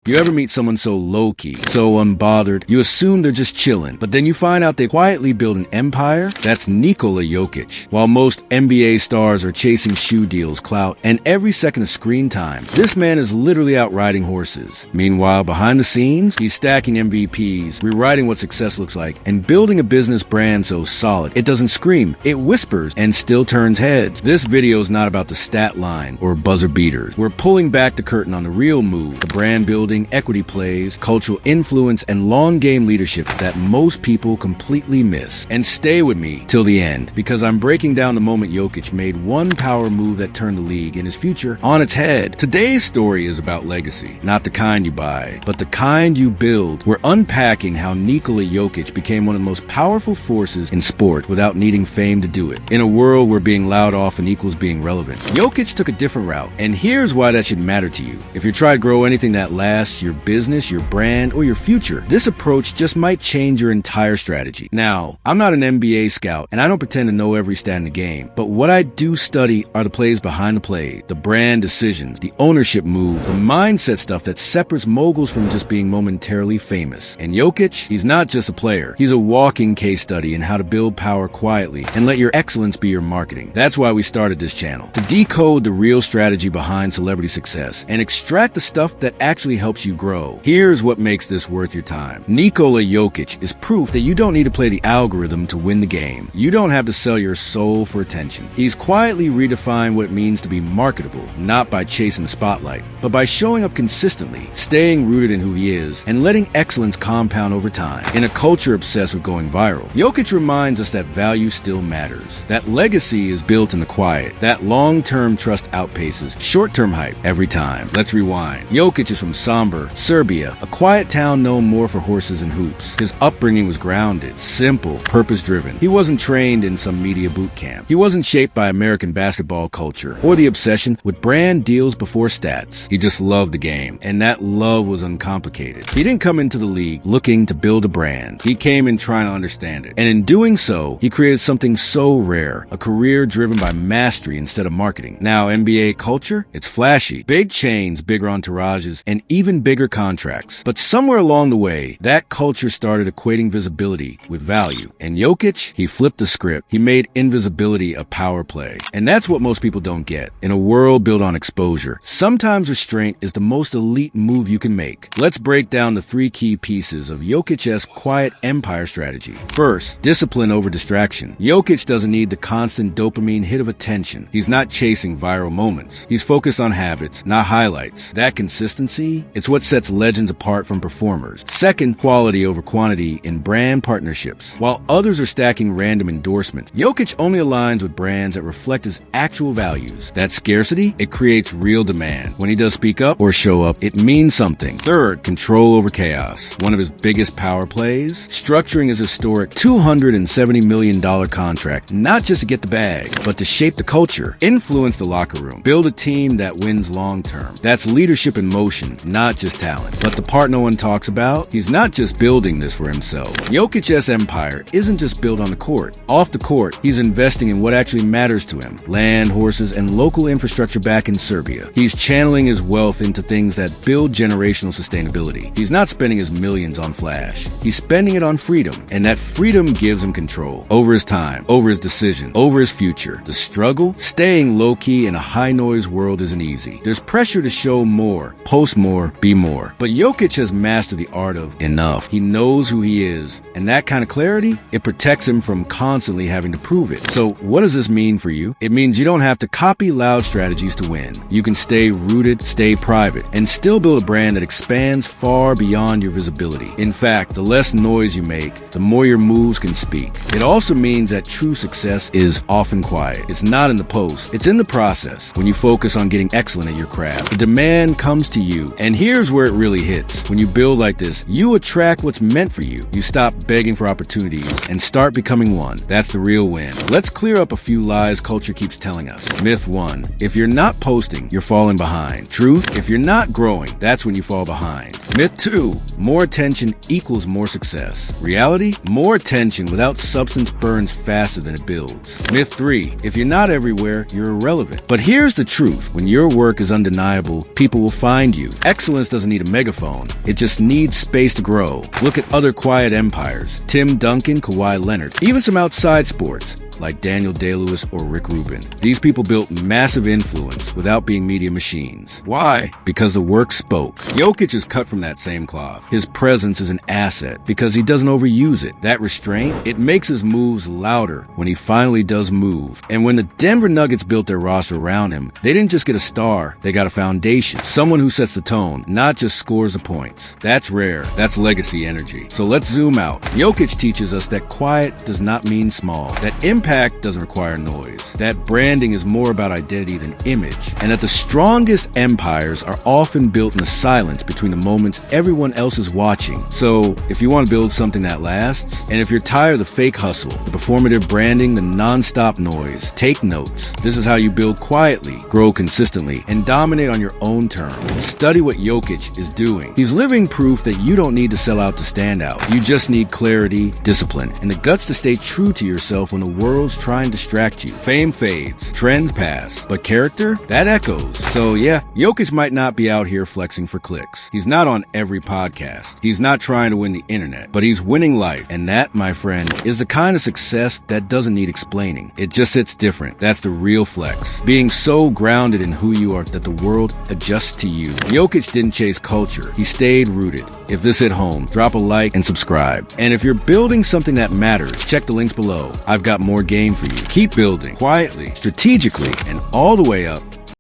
You ever meet someone so low-key, so unbothered, you assume they're just chilling, but then you find out they quietly build an empire? That's Nikola Jokic. While most NBA stars are chasing shoe deals, clout, and every second of screen time, this man is literally out riding horses. Meanwhile, behind the scenes, he's stacking MVPs, rewriting what success looks like, and building a business brand so solid it doesn't scream, it whispers, and still turns heads. This video is not about the stat line or buzzer beaters. We're pulling back the curtain on the real move, the brand building, equity plays, cultural influence, and long game leadership that most people completely miss. And stay with me till the end, because I'm breaking down the moment Jokic made one power move that turned the league and his future on its head. Today's story is about legacy, not the kind you buy, but the kind you build. We're unpacking how Nikola Jokic became one of the most powerful forces in sport without needing fame to do it. In a world where being loud often equals being relevant, Jokic took a different route, and here's why that should matter to you. If you're trying to grow anything that lasts, your business, your brand, or your future, this approach just might change your entire strategy. Now, I'm not an NBA scout, and I don't pretend to know every stat in the game, but what I do study are the plays behind the play, the brand decisions, the ownership move, the mindset stuff that separates moguls from just being momentarily famous. And Jokic, he's not just a player, he's a walking case study in how to build power quietly and let your excellence be your marketing. That's why we started this channel, to decode the real strategy behind celebrity success and extract the stuff that actually helps you grow. Here's what makes this worth your time. Nikola Jokic is proof that you don't need to play the algorithm to win the game. You don't have to sell your soul for attention. He's quietly redefined what it means to be marketable, not by chasing the spotlight, but by showing up consistently, staying rooted in who he is, and letting excellence compound over time. In a culture obsessed with going viral, Jokic reminds us that value still matters, that legacy is built in the quiet, that long-term trust outpaces short-term hype every time. Let's rewind. Jokic is from Sombor, Serbia, a quiet town known more for horses and hoops. His upbringing was grounded, simple, purpose-driven. He wasn't trained in some media boot camp. He wasn't shaped by American basketball culture or the obsession with brand deals before stats. He just loved the game, and that love was uncomplicated. He didn't come into the league looking to build a brand. He came in trying to understand it. And in doing so, he created something so rare, a career driven by mastery instead of marketing. Now, NBA culture, it's flashy. Big chains, bigger entourages, and even bigger contracts. But somewhere along the way, that culture started equating visibility with value. And Jokic, he flipped the script. He made invisibility a power play. And that's what most people don't get. In a world built on exposure, sometimes restraint is the most elite move you can make. Let's break down the three key pieces of Jokic's quiet empire strategy. First, discipline over distraction. Jokic doesn't need the constant dopamine hit of attention. He's not chasing viral moments. He's focused on habits, not highlights. That consistency, it's what sets legends apart from performers. Second, quality over quantity in brand partnerships. While others are stacking random endorsements, Jokic only aligns with brands that reflect his actual values. That scarcity, it creates real demand. When he does speak up or show up, it means something. Third, control over chaos. One of his biggest power plays, structuring his historic $270 million contract, not just to get the bag, but to shape the culture, influence the locker room, build a team that wins long term. That's leadership in motion, not just talent. But the part no one talks about, he's not just building this for himself. Jokic's empire isn't just built on the court. Off the court, he's investing in what actually matters to him: land, horses, and local infrastructure back in Serbia. He's channeling his wealth into things that build generational sustainability. He's not spending his millions on flash. He's spending it on freedom, and that freedom gives him control over his time, over his decision, over his future. The struggle? Staying low-key in a high-noise world isn't easy. There's pressure to show more, post more, be more. But Jokic has mastered the art of enough. He knows who he is, and that kind of clarity, it protects him from constantly having to prove it. So what does this mean for you? It means you don't have to copy loud strategies to win. You can stay rooted, stay private, and still build a brand that expands far beyond your visibility. In fact, the less noise you make, the more your moves can speak. It also means that true success is often quiet. It's not in the post, it's in the process. When you focus on getting excellent at your craft, the demand comes to you. And here's where it really hits. When you build like this, you attract what's meant for you. You stop begging for opportunities and start becoming one. That's the real win. Let's clear up a few lies culture keeps telling us. Myth 1. If you're not posting, you're falling behind. Truth. If you're not growing, that's when you fall behind. Myth 2. More attention equals more success. Reality? More attention without substance burns faster than it builds. Myth 3. If you're not everywhere, you're irrelevant. But here's the truth. When your work is undeniable, people will find you. Excellence doesn't need a megaphone. It just needs space to grow. Look at other quiet empires. Tim Duncan, Kawhi Leonard. Even some outside sports, like Daniel Day-Lewis or Rick Rubin. These people built massive influence without being media machines. Why? Because the work spoke. Jokic is cut from that same cloth. His presence is an asset because he doesn't overuse it. That restraint, it makes his moves louder when he finally does move. And when the Denver Nuggets built their roster around him, they didn't just get a star, they got a foundation. Someone who sets the tone, not just scores the points. That's rare. That's legacy energy. So let's zoom out. Jokic teaches us that quiet does not mean small. That impact doesn't require noise. That branding is more about identity than image. And that the strongest empires are often built in the silence between the moments everyone else is watching. So if you want to build something that lasts, and if you're tired of the fake hustle, the performative branding, the non-stop noise, take notes. This is how you build quietly, grow consistently, and dominate on your own terms. Study what Jokic is doing. He's living proof that you don't need to sell out to stand out. You just need clarity, discipline, and the guts to stay true to yourself when the world's trying to distract you. Fame fades, trends pass, but character, that echoes. So yeah, Jokic might not be out here flexing for clicks. He's not on every podcast. He's not trying to win the internet, but he's winning life. And that, my friend, is the kind of success that doesn't need explaining. It just hits different. That's the real flex. Being so grounded in who you are that the world adjusts to you. Jokic didn't chase culture. He stayed rooted. If this hit home, drop a like and subscribe. And if you're building something that matters, check the links below. I've got more game for you. Keep building quietly, strategically, and all the way up